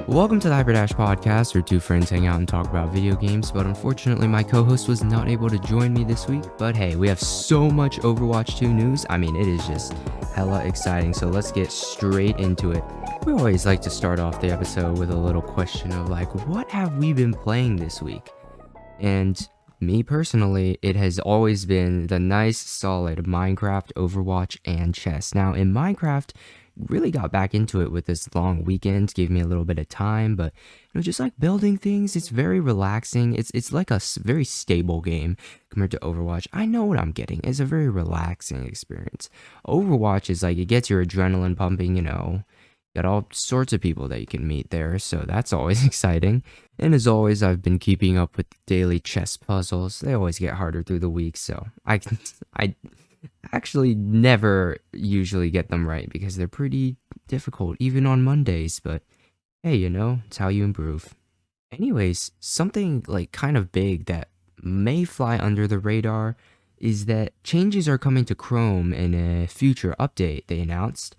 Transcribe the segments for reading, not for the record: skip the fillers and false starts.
Welcome to the Hyperdash podcast, where two friends hang out and talk about video games, but unfortunately my co-host was not able to join me this week. But hey, we have so much Overwatch 2 news. I mean, it is just hella exciting, so let's get straight into it. We always like to start off the episode with a little question of like, what have we been playing this week? And me personally, it has always been the nice, solid Minecraft, Overwatch, and chess. Now, in Minecraft, really got back into it with this long weekend, gave me a little bit of time, but just like building things, it's very relaxing. It's like a very stable game compared to Overwatch. I know what I'm getting. It's a very relaxing experience. Overwatch is like, it gets your adrenaline pumping, got all sorts of people that you can meet there, so that's always exciting. And as always, I've been keeping up with the daily chess puzzles. They always get harder through the week, so I actually never usually get them right because they're pretty difficult, even on Mondays, but hey, it's how you improve. Anyways, something like kind of big that may fly under the radar is that changes are coming to Chrome in a future update they announced,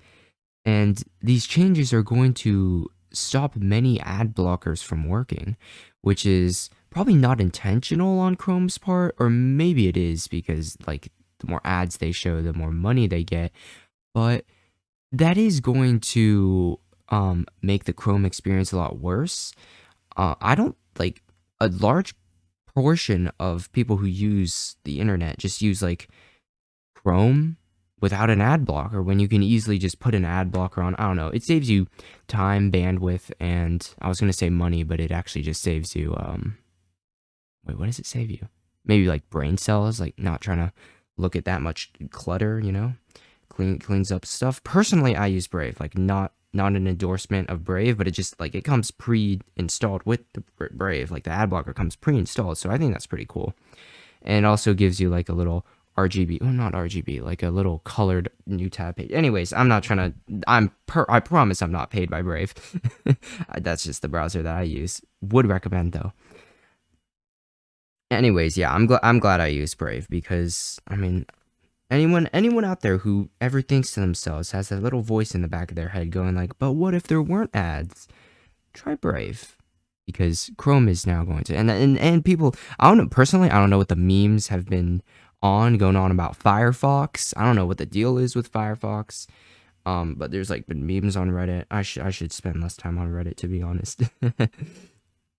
and these changes are going to stop many ad blockers from working, which is probably not intentional on Chrome's part, or maybe it is because like the more ads they show, the more money they get. But that is going to make the Chrome experience a lot worse. I don't like a large portion of people who use the internet just use like Chrome without an ad blocker when you can easily just put an ad blocker on. I don't know. It saves you time, bandwidth, and I was going to say money, but it actually just saves you wait, what does it save you? Maybe like brain cells, like not trying to look at that much clutter, cleans up stuff. Personally, I use Brave, like not an endorsement of Brave, but it just like it comes pre-installed with the Brave, like the ad blocker comes pre-installed, so I think that's pretty cool. And it also gives you like a little RGB, oh not RGB, like a little colored new tab page. Anyways, I'm not trying to, I promise I'm not paid by Brave. That's just the browser that I use. Would recommend though. Anyways, yeah, I'm glad I use Brave because I mean, anyone out there who ever thinks to themselves, has that little voice in the back of their head going like, but what if there weren't ads? Try Brave, because Chrome is now going to, and people, I don't know, personally, I don't know what the memes have been going on about Firefox. I don't know what the deal is with Firefox. But there's like been memes on Reddit. I should spend less time on Reddit, to be honest.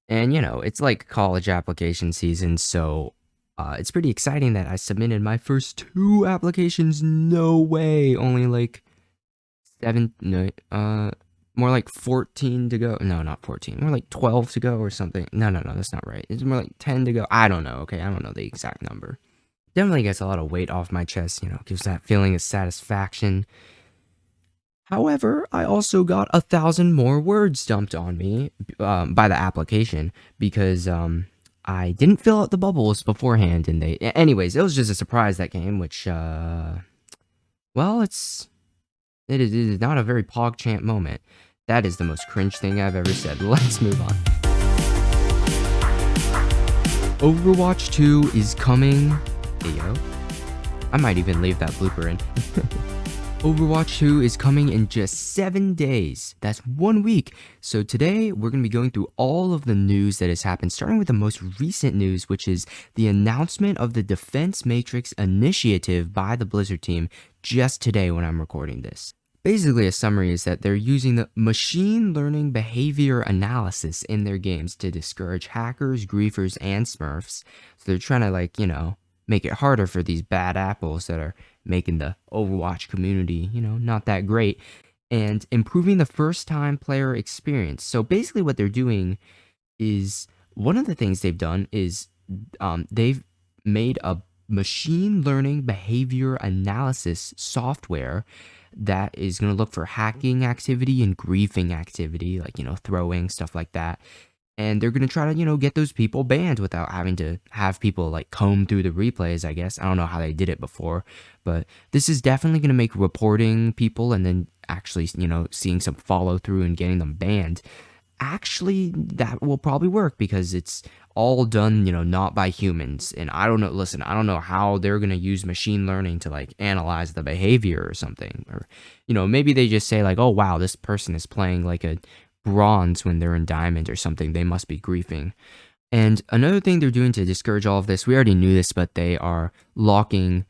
And it's like college application season, so it's pretty exciting that I submitted my first 2 applications. No way, only like 7, no, more like 14 to go. No, not 14, more like 12 to go or something. No, that's not right. It's more like 10 to go. I don't know, okay, I don't know the exact number. Definitely gets a lot of weight off my chest, gives that feeling of satisfaction. However, I also got 1,000 more words dumped on me by the application because I didn't fill out the bubbles beforehand, and anyways, it was just a surprise that came, which well, it is not a very PogChamp moment. That is the most cringe thing I've ever said. Let's move on. Overwatch 2 is coming. Hey yo, I might even leave that blooper in. Overwatch 2 is coming in just 7 days. That's 1 week. So today, we're going to be going through all of the news that has happened, starting with the most recent news, which is the announcement of the Defense Matrix initiative by the Blizzard team just today when I'm recording this. Basically, a summary is that they're using the machine learning behavior analysis in their games to discourage hackers, griefers, and smurfs. So they're trying to, make it harder for these bad apples that are making the Overwatch community, not that great, and improving the first-time player experience. So basically what they're doing is, one of the things they've done is they've made a machine learning behavior analysis software that is going to look for hacking activity and griefing activity, like, throwing, stuff like that. And they're going to try to, get those people banned without having to have people like comb through the replays, I guess. I don't know how they did it before, but this is definitely going to make reporting people and then actually, seeing some follow through and getting them banned. Actually, that will probably work because it's all done, not by humans. And I don't know, listen, I don't know how they're going to use machine learning to like analyze the behavior or something. Or, maybe they just say like, oh, wow, this person is playing like a bronze when they're in diamond or something. They must be griefing. And another thing they're doing to discourage all of this, we already knew this, but they are locking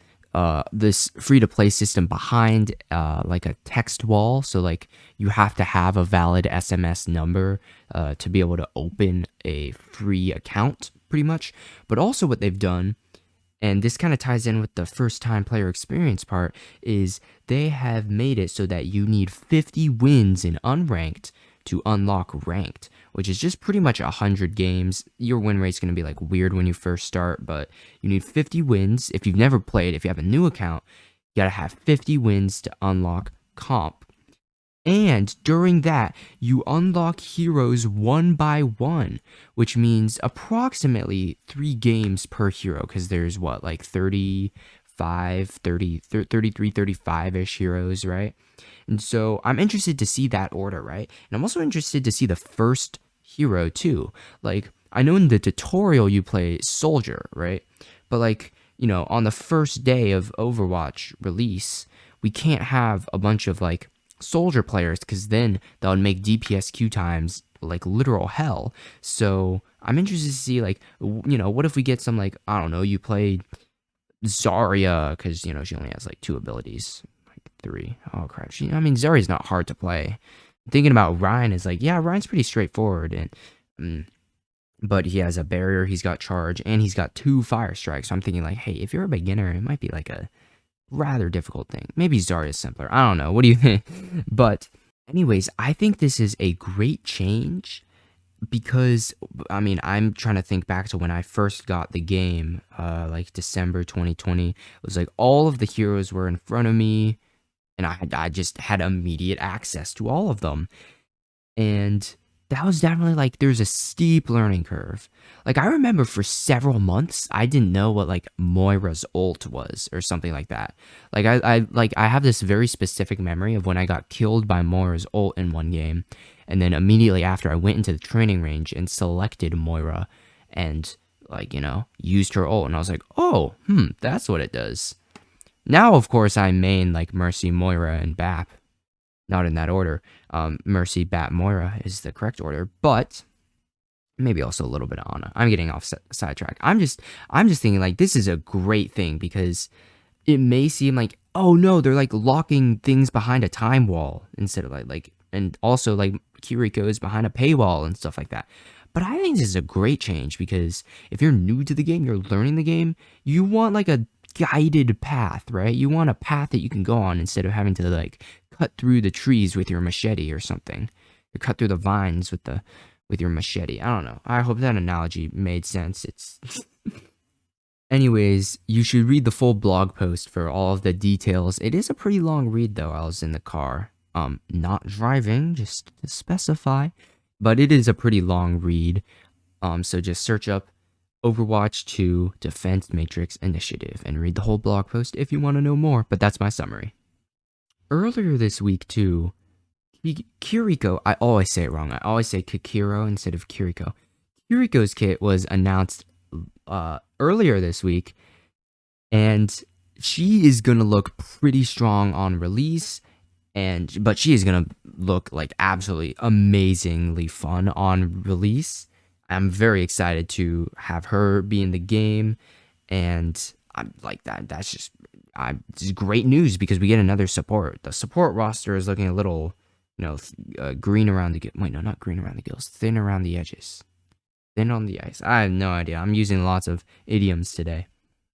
this free-to-play system behind like a text wall. So like you have to have a valid SMS number to be able to open a free account, pretty much. But also what they've done, and this kind of ties in with the first-time player experience part, is they have made it so that you need 50 wins in unranked to unlock ranked, which is just pretty much 100 games. Your win rate's going to be like weird when you first start, but you need 50 wins. If you've never played, if you have a new account, you got to have 50 wins to unlock comp. And during that, you unlock heroes one by one, which means approximately 3 games per hero, because there's what, like 35, 30, 33, 35-ish heroes, right? And so I'm interested to see that order, right? And I'm also interested to see the first hero too. Like, I know in the tutorial you play soldier, right? But like, you know, on the first day of Overwatch release, we can't have a bunch of like soldier players, because then that would make DPS queue times like literal hell. So I'm interested to see, like, you know, what if we get some, like, I don't know, you play Zarya, because, you know, she only has like 2 abilities, like 3. Oh crap, I mean, Zarya's not hard to play. Thinking about Ryan is like, yeah, Ryan's pretty straightforward, and but he has a barrier, he's got charge, and he's got 2 fire strikes. So I'm thinking like, hey, if you're a beginner, it might be like a rather difficult thing. Maybe Zarya's simpler. I don't know. What do you think? But anyways, I think this is a great change because, I mean, I'm trying to think back to when I first got the game, like December 2020. It was like all of the heroes were in front of me, and I just had immediate access to all of them. And that was definitely like, there's a steep learning curve. Like, I remember for several months, I didn't know what like Moira's ult was or something like that. Like, I have this very specific memory of when I got killed by Moira's ult in one game. And then immediately after, I went into the training range and selected Moira and, like, you know, used her ult. And I was like, oh, that's what it does. Now, of course, I main like Mercy, Moira, and BAP. Not in that order. Mercy, BAP, Moira is the correct order, but maybe also a little bit of Ana. I'm getting off sidetrack. I'm just thinking like this is a great thing because it may seem like, oh no, they're like locking things behind a time wall instead of like and also like Kiriko is behind a paywall and stuff like that. But I think this is a great change because if you're new to the game, you're learning the game, you want like a guided path, right? You want a path that you can go on instead of having to like cut through the trees with your machete or something, or cut through the vines with your machete. I don't know. I hope that analogy made sense. It's anyways, you should read the full blog post for all of the details. It is a pretty long read though. I was in the car, not driving, just to specify, but it is a pretty long read. So just search up Overwatch 2 Defense Matrix Initiative and read the whole blog post if you want to know more, but that's my summary. Earlier this week too, Kiriko, I always say it wrong. I always say Kikiro instead of Kiriko. Kiriko's kit was announced earlier this week, and she is gonna look pretty strong on release, but she is gonna look like absolutely amazingly fun on release. I'm very excited to have her be in the game, and I'm like that. That's just great news because we get another support. The support roster is looking a little, you know, green around the wait, no, not green around the gills, thin around the edges, thin on the ice. I have no idea. I'm using lots of idioms today.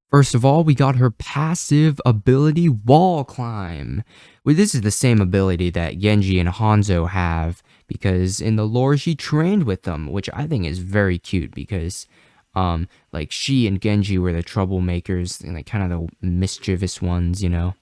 First of all, we got her passive ability, Wall Climb. Well, this is the same ability that Genji and Hanzo have because in the lore she trained with them, which I think is very cute because like she and Genji were the troublemakers and like kind of the mischievous ones, you know.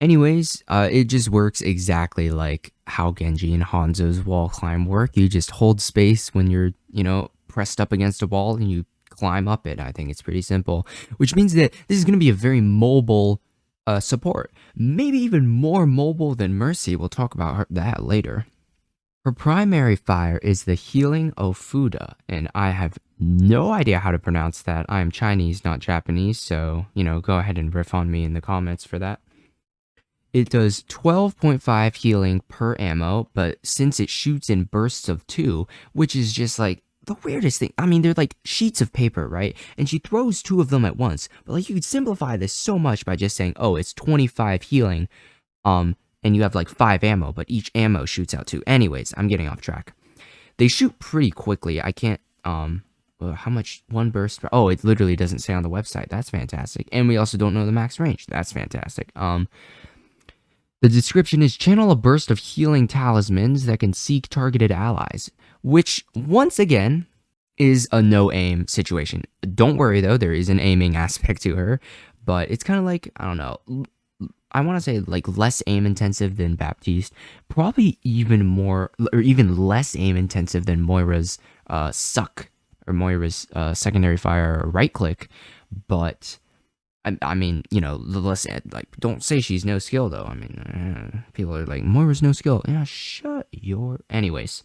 Anyways, it just works exactly like how Genji and Hanzo's Wall Climb work. You just hold space when you're, you know, pressed up against a wall and you climb up it. I think it's pretty simple, which means that this is going to be a very mobile support. Maybe even more mobile than Mercy. We'll talk about that later. Her primary fire is the Healing Ofuda, and I have no idea how to pronounce that. I am Chinese, not Japanese, so, you know, go ahead and riff on me in the comments for that. It does 12.5 healing per ammo, but since it shoots in bursts of 2, which is just like the weirdest thing. I mean, they're like sheets of paper, right? And she throws 2 of them at once. But like you could simplify this so much by just saying, "Oh, it's 25 healing." And you have like 5 ammo, but each ammo shoots out 2. Anyways, I'm getting off track. They shoot pretty quickly. I can't how much one burst? Oh, it literally doesn't say on the website. That's fantastic. And we also don't know the max range. That's fantastic. The description is channel a burst of healing talismans that can seek targeted allies, which once again is a no aim situation. Don't worry though, there is an aiming aspect to her, but it's kind of like, I don't know, I want to say like less aim intensive than Baptiste, probably even more or even less aim intensive than Moira's suck or Moira's secondary fire or right click, but I mean, you know, listen, like, don't say she's no skill, though. I mean, people are like, Moira's no skill. Yeah, shut your... Anyways.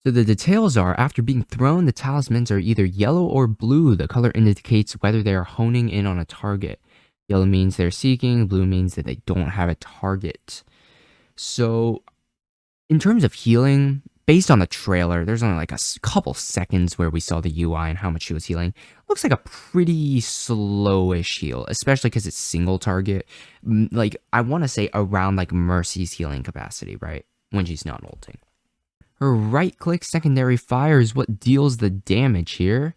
So the details are, after being thrown, the talismans are either yellow or blue. The color indicates whether they are honing in on a target. Yellow means they're seeking. Blue means that they don't have a target. So, in terms of healing, based on the trailer, there's only like a couple seconds where we saw the UI and how much she was healing. Looks like a pretty slowish heal, especially because it's single target. Like, I want to say around like Mercy's healing capacity, right? When she's not ulting. Her right-click secondary fire is what deals the damage here.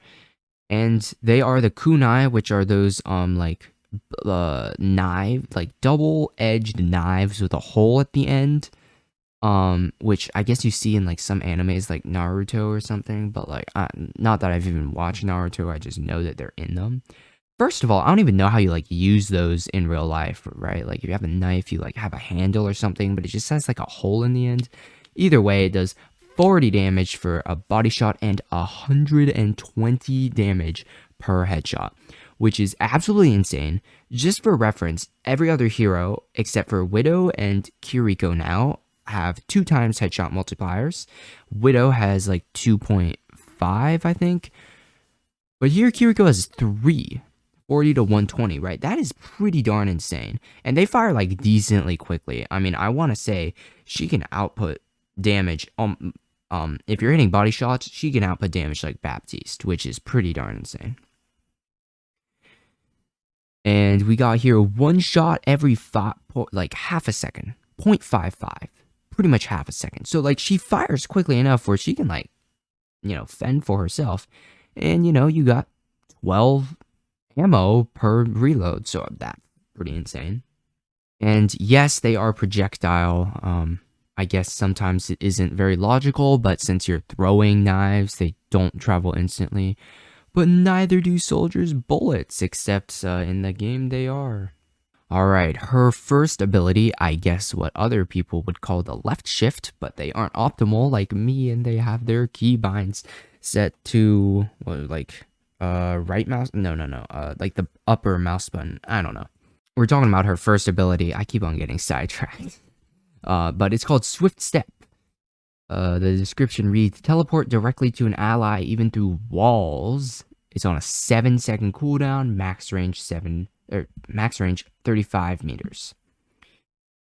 And they are the kunai, which are those, like double-edged knives with a hole at the end. Which I guess you see in like some animes like Naruto or something, but like not that I've even watched Naruto, I just know that they're in them. First of all, I don't even know how you like use those in real life, right? Like if you have a knife, you like have a handle or something, but it just has like a hole in the end. Either way, it does 40 damage for a body shot and 120 damage per headshot, which is absolutely insane. Just for reference, every other hero except for Widow and Kiriko now have 2 times headshot multipliers. Widow has like 2.5, I think. But here Kiriko has 3. 40 to 120, right? That is pretty darn insane. And they fire like decently quickly. I mean, I want to say she can output damage. If you're hitting body shots, she can output damage like Baptiste, which is pretty darn insane. And we got here 1 shot every like half a second. 0.55. Pretty much half a second. So like she fires quickly enough where she can like, you know, fend for herself. And you know, you got 12 ammo per reload. So that's pretty insane. And yes, they are projectile. I guess sometimes it isn't very logical, but since you're throwing knives, they don't travel instantly. But neither do soldiers' bullets, except in the game they are. Alright, her first ability, I guess what other people would call the left shift, but they aren't optimal like me, and they have their keybinds set to, what, like, right mouse? No, like the upper mouse button. I don't know. We're talking about her first ability. I keep on getting sidetracked. But it's called Swift Step. The description reads, teleport directly to an ally even through walls. It's on a 7-second cooldown, max range 35 meters.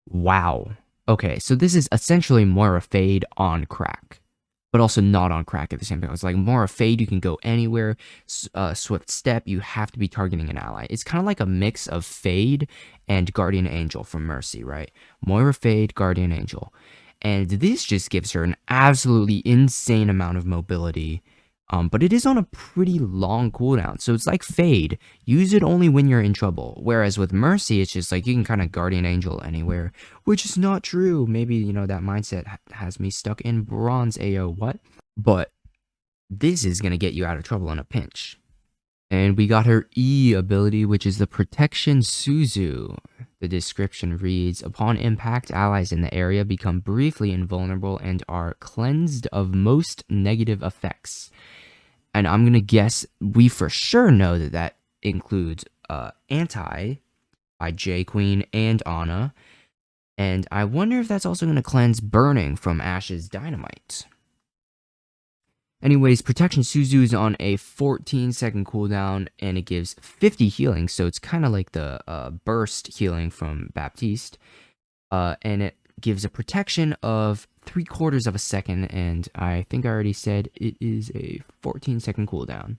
Wow. Okay, so this is essentially Moira Fade on crack, but also not on crack at the same time. It's like Moira Fade, you can go anywhere. Swift Step, you have to be targeting an ally. It's kind of like a mix of Fade and Guardian Angel from Mercy, right? Moira Fade, Guardian Angel. And this just gives her an absolutely insane amount of mobility. But it is on a pretty long cooldown, so it's like Fade. Use it only when you're in trouble. Whereas with Mercy, it's just like you can kind of Guardian Angel anywhere, which is not true. Maybe, you know, that mindset has me stuck in bronze AO, what? But this is going to get you out of trouble in a pinch. And we got her E ability, which is the Protection Suzu. The description reads, upon impact, allies in the area become briefly invulnerable and are cleansed of most negative effects. And I'm going to guess we for sure know that that includes Anti by J Queen and Ana. And I wonder if that's also going to cleanse Burning from Ash's Dynamite. Anyways, Protection Suzu is on a 14-second cooldown, and it gives 50 healing, so it's kind of like the burst healing from Baptiste. and it gives a protection of 3/4 of a second, and I think I already said it is a 14-second cooldown.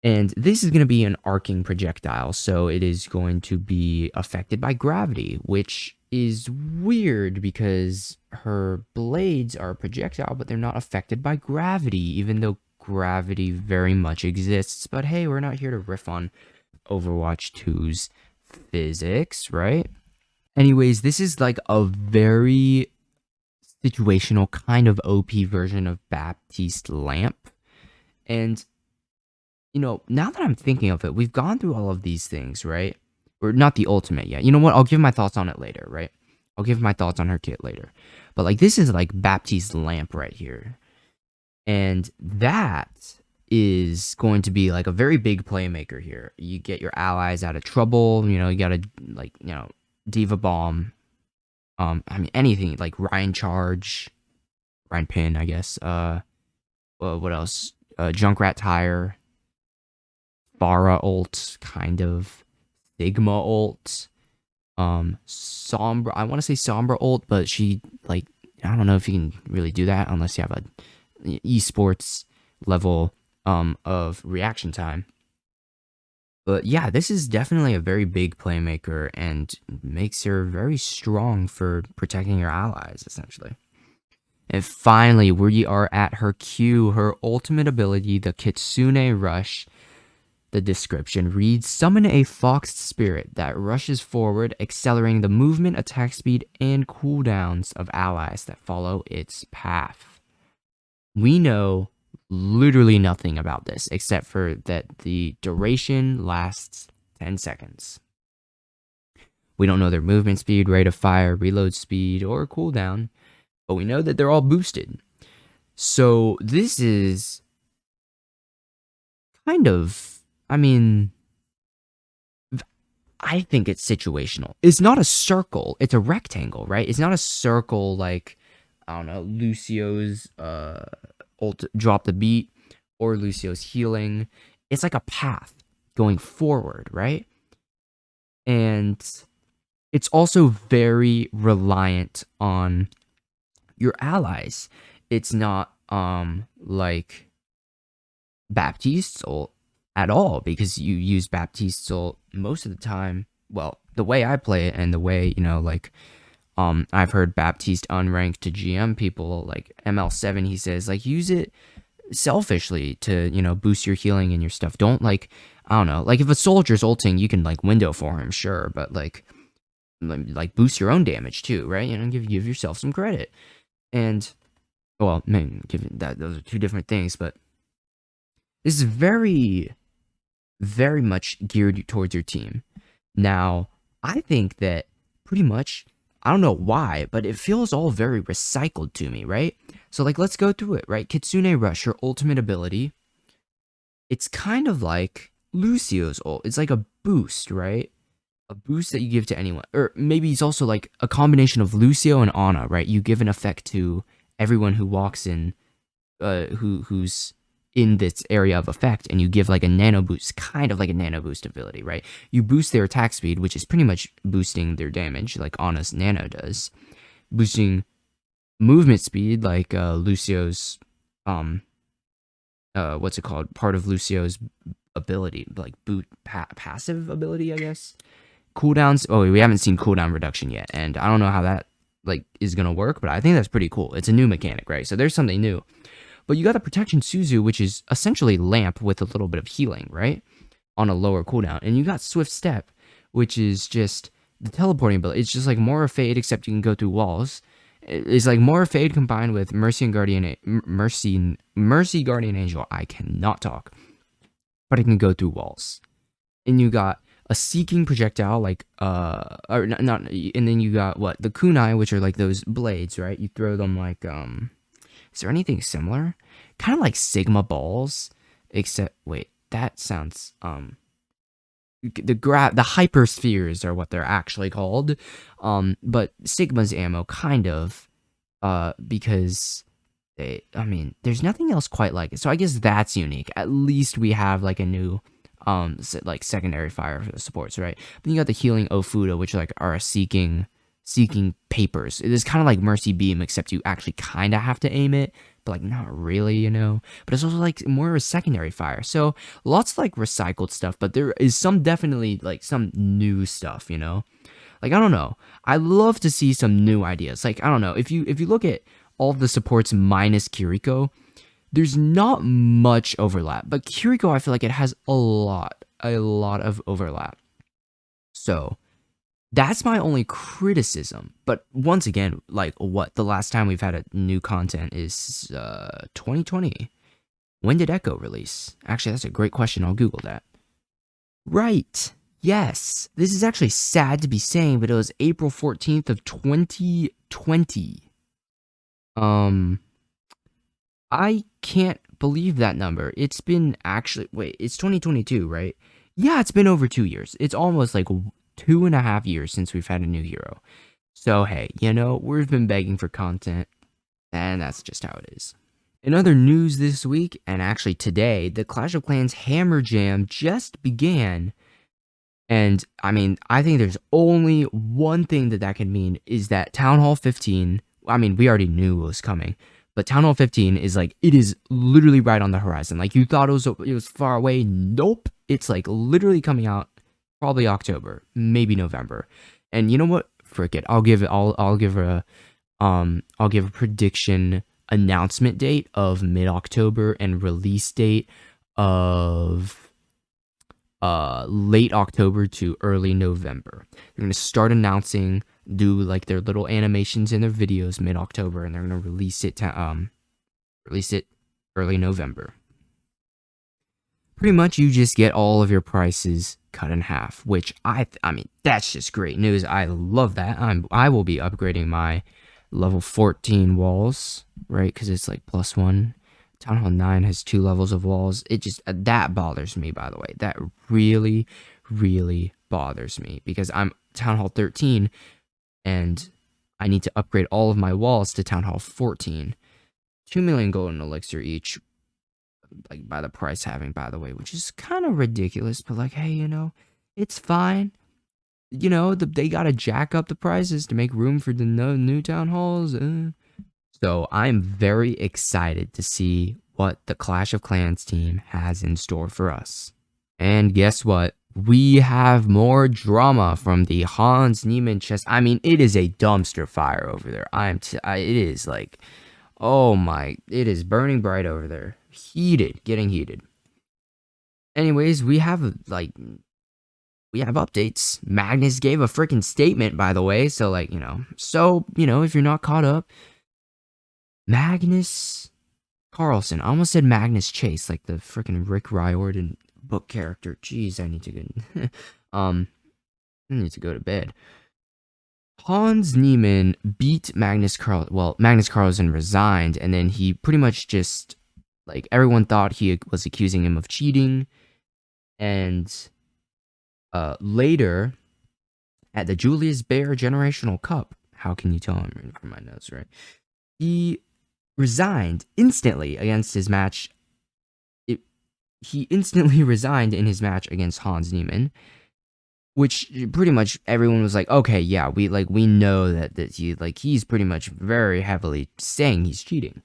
And this is going to be an arcing projectile, so it is going to be affected by gravity, which is weird because her blades are a projectile, but they're not affected by gravity, even though gravity very much exists. But hey, we're not here to riff on Overwatch 2's physics, right? Anyways, this is like a very situational kind of OP version of Baptiste Lamp. And now that I'm thinking of it, we've gone through all of these things, right? Or not the ultimate yet. You know what? I'll give my thoughts on it later, right? I'll give my thoughts on her kit later. But like this is like Baptiste Lamp right here. And that is going to be like a very big playmaker here. You get your allies out of trouble, you gotta like, Diva Bomb. I mean anything like Ryan Charge, Ryan Pin, I guess. What else? Junkrat Tire. Pharah ult, kind of. Sigma ult. Sombra, I want to say Sombra ult, but she, like, I don't know if you can really do that unless you have a esports level of reaction time. But yeah, this is definitely a very big playmaker and makes her very strong for protecting your allies, essentially. And finally, we are at her Q, her ultimate ability, the Kitsune Rush. The description reads, summon a foxed spirit that rushes forward, accelerating the movement, attack speed, and cooldowns of allies that follow its path. We know literally nothing about this, except for that the duration lasts 10 seconds. We don't know their movement speed, rate of fire, reload speed, or cooldown, but we know that they're all boosted. So this is kind of, I mean, I think it's situational. It's not a circle, it's a rectangle, right? It's not a circle like, I don't know, Lucio's ult drop the beat or Lucio's healing. It's like a path going forward, right? And it's also very reliant on your allies. It's not like Baptiste's ult at all, because you use Baptiste's ult most of the time. Well, the way I play it and the way, I've heard Baptiste unranked to GM people, like ML7, he says, like, use it selfishly to, boost your healing and your stuff. Don't, like, I don't know, like, if a soldier's ulting, you can, like, window for him, sure, but, like boost your own damage, too, right? Give yourself some credit. And, well, man, given that those are two different things, but this is very, very much geared towards your team. Now, I think that pretty much, I don't know why, but it feels all very recycled to me, right? So, like, let's go through it, right? Kitsune Rush, her ultimate ability. It's kind of like Lucio's ult. It's like a boost, right? A boost that you give to anyone. Or maybe it's also like a combination of Lucio and Ana, right? You give an effect to everyone who walks in, who's in this area of effect, and you give like a nano boost, kind of like a nano boost ability, right? You boost their attack speed, which is pretty much boosting their damage, like Ana's nano does. Boosting movement speed, like Lucio's, what's it called? Part of Lucio's ability, like passive ability, I guess. Cooldowns. Oh, we haven't seen cooldown reduction yet, and I don't know how that like is gonna work, but I think that's pretty cool. It's a new mechanic, right? So there's something new. But you got the Protection Suzu, which is essentially Lamp with a little bit of healing, right? On a lower cooldown. And you got Swift Step, which is just the teleporting ability. It's just like Mora Fade, except you can go through walls. It's like Mora Fade combined with Mercy and Guardian Mercy Guardian Angel. I cannot talk. But it can go through walls. And you got a Seeking projectile, like or not, and then you got what? The Kunai, which are like those blades, right? You throw them like is there anything similar? Kind of like Sigma balls, except wait, that sounds the hyper spheres are what they're actually called. But Sigma's ammo kind of because I mean, there's nothing else quite like it. So I guess that's unique. At least we have like a new like secondary fire for the supports, right? But then you got the healing Ofuda, which like are seeking papers. It is kind of like Mercy Beam, except you actually kind of have to aim it, but like not really, you know. But it's also like more of a secondary fire. So lots of like recycled stuff, but there is some definitely like some new stuff, you know. Like I don't know. I love to see some new ideas. Like I don't know, if you look at all of the supports minus Kiriko, there's not much overlap. But Kiriko, I feel like it has a lot of overlap. So that's my only criticism. But once again, like what the last time we've had a new content is 2020. When did Echo release? Actually, that's a great question. I'll Google that. Right. Yes. This is actually sad to be saying, but it was April 14th of 2020. I can't believe that number. It's been actually, wait, it's 2022, right? Yeah, it's been over 2 years. It's almost like 2.5 years since we've had a new hero. So hey, you know, we've been begging for content, and that's just how it is. In other news this week, and actually today, the Clash of Clans Hammer Jam just began. And I mean, I think there's only one thing that can mean is that Town Hall 15, I mean, we already knew it was coming, but Town Hall 15 is like, it is literally right on the horizon. Like you thought it was far away. Nope. It's like literally coming out probably October, maybe November. And you know what? Frick it. I'll give a prediction announcement date of mid-October and release date of late October to early November. They're gonna start announcing, do like their little animations in their videos mid-October, and they're gonna release it early November. Pretty much, you just get all of your prices cut in half, which I mean that's just great news. I love that. I will be upgrading my level 14 walls, right? Because it's like +1. Town Hall 9 has 2 levels of walls. It just, that bothers me, by the way. That really, really bothers me because I'm Town Hall 13 and I need to upgrade all of my walls to Town Hall 14. 2 million golden elixir each, like by the price halving, by the way, which is kind of ridiculous, but like, hey, you know, it's fine. You know, they gotta jack up the prices to make room for the new town halls. So I'm very excited to see what the Clash of Clans team has in store for us. And guess what? We have more drama from the Hans Niemann chest. I mean, it is a dumpster fire over there. It is like, oh my, it is burning bright over there. Heated, getting heated. Anyways, we have updates. Magnus gave a freaking statement, by the way. So like, if you're not caught up, Magnus Carlsen. I almost said Magnus Chase, like the freaking Rick Riordan book character. Jeez, I need to go to bed. Hans Niemann beat Magnus Carlsen. Well, Magnus Carlsen resigned, and then he pretty much just, like, everyone thought he was accusing him of cheating. And later, at the Julius Baer Generational Cup, how can you tell I'm reading from my notes, right? He resigned instantly against his match. He instantly resigned in his match against Hans Niemann, which pretty much everyone was like, okay, yeah, we know that he's pretty much very heavily saying he's cheating.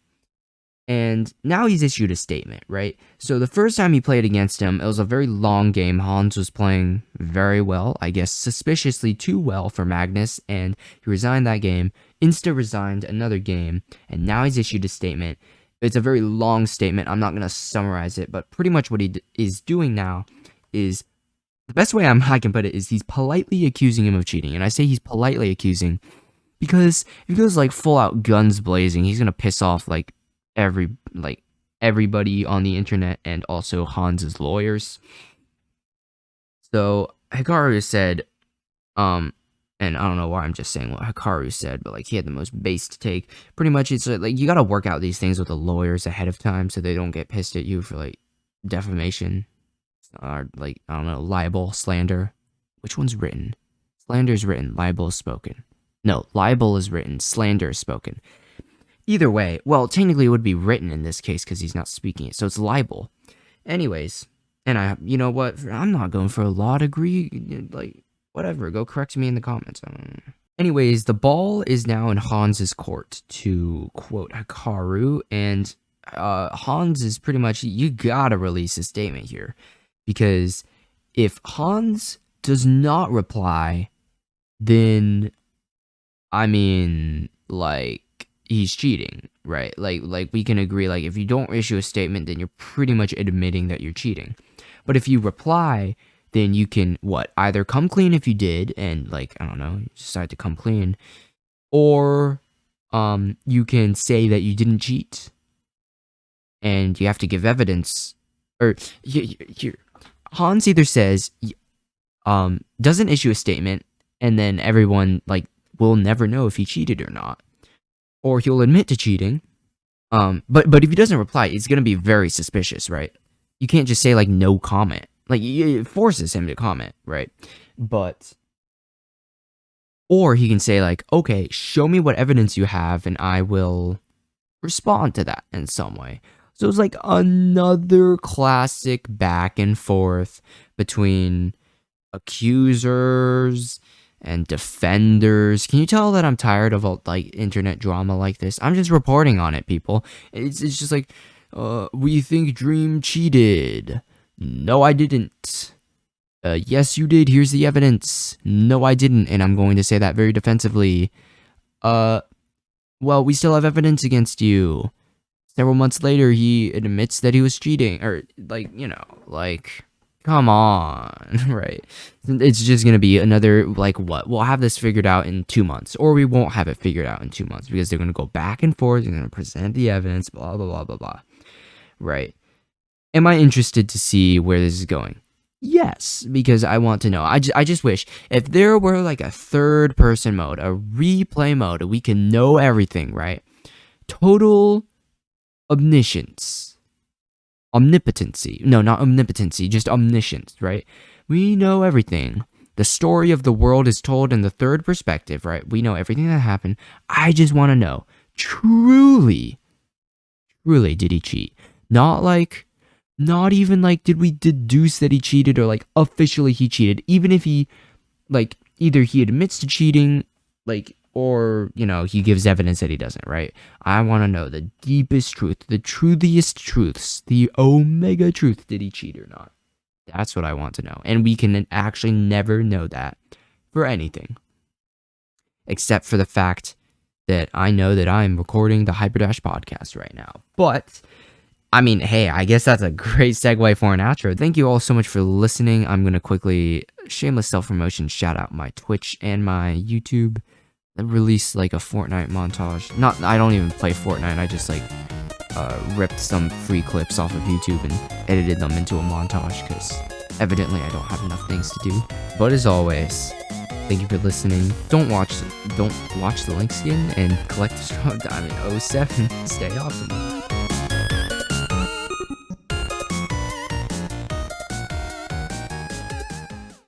And now he's issued a statement, right? So the first time he played against him, it was a very long game. Hans was playing very well, I guess suspiciously too well for Magnus, and he resigned that game, resigned another game, and now he's issued a statement. It's a very long statement. I'm not going to summarize it, but pretty much what he is doing now is, the best way I can put it is he's politely accusing him of cheating. And I say he's politely accusing because if he goes like full out guns blazing, he's going to piss off like everybody on the internet and also Hans's lawyers. So Hikaru said, and I don't know why I'm just saying what Hikaru said, but like he had the most based take. Pretty much it's like you gotta work out these things with the lawyers ahead of time so they don't get pissed at you for like defamation or like, I don't know, libel, slander. Which one's written? Slander is written, libel is spoken. No, libel is written, slander is spoken. Either way, well, technically it would be written in this case because he's not speaking it, so it's libel. Anyways, And you know what? I'm not going for a law degree. Like, whatever. Go correct me in the comments. I don't know. Anyways, the ball is now in Hans's court, to quote Hikaru, and Hans is pretty much, you gotta release a statement here, because if Hans does not reply, then, I mean, like, he's cheating, right? Like we can agree, like, if you don't issue a statement, then you're pretty much admitting that you're cheating. But if you reply, then you can, either come clean if you did, and, like, I don't know, you decide to come clean, or you can say that you didn't cheat, and you have to give evidence, or here, Hans either says, doesn't issue a statement, and then everyone, like, will never know if he cheated or not, or he'll admit to cheating, but if he doesn't reply, it's gonna be very suspicious, right? You can't just say, like, no comment. Like, it forces him to comment, right? Or he can say, like, okay, show me what evidence you have, and I will respond to that in some way. So it's like another classic back and forth between accusers and defenders. Can you tell that I'm tired of, like, internet drama like this? I'm just reporting on it, people. It's just like, we think Dream cheated. No, I didn't. Yes, you did. Here's the evidence. No, I didn't. And I'm going to say that very defensively. Well, we still have evidence against you. Several months later, he admits that he was cheating. Or, like, you know, like, come on, right? It's just going to be another, like, what? We'll have this figured out in 2 months. Or we won't have it figured out in 2 months. Because they're going to go back and forth. They're going to present the evidence, blah, blah, blah, blah, blah. Right. Am I interested to see where this is going? Yes, because I want to know. I just wish if there were, like, a third person mode, a replay mode, we can know everything, right? Total omniscience. Omnipotency. No, not omnipotency, just omniscience, right? We know everything. The story of the world is told in the third perspective, right? We know everything that happened. I just want to know, truly, did he cheat? Not even, like, did we deduce that he cheated, or, like, officially he cheated. Even if he, like, either he admits to cheating, like, or, you know, he gives evidence that he doesn't, right? I want to know the deepest truth, the truthiest truths, the omega truth. Did he cheat or not? That's what I want to know. And we can actually never know that for anything. Except for the fact that I know that I'm recording the Hyperdash podcast right now. But I mean, hey, I guess that's a great segue for an outro. Thank you all so much for listening. I'm going to quickly, shameless self-promotion, shout out my Twitch and my YouTube. I released, like, a Fortnite montage. I don't even play Fortnite. I just, like, ripped some free clips off of YouTube and edited them into a montage, because evidently I don't have enough things to do. But as always, thank you for listening. Don't watch the link skin and collect the strong diamond 07. Stay awesome.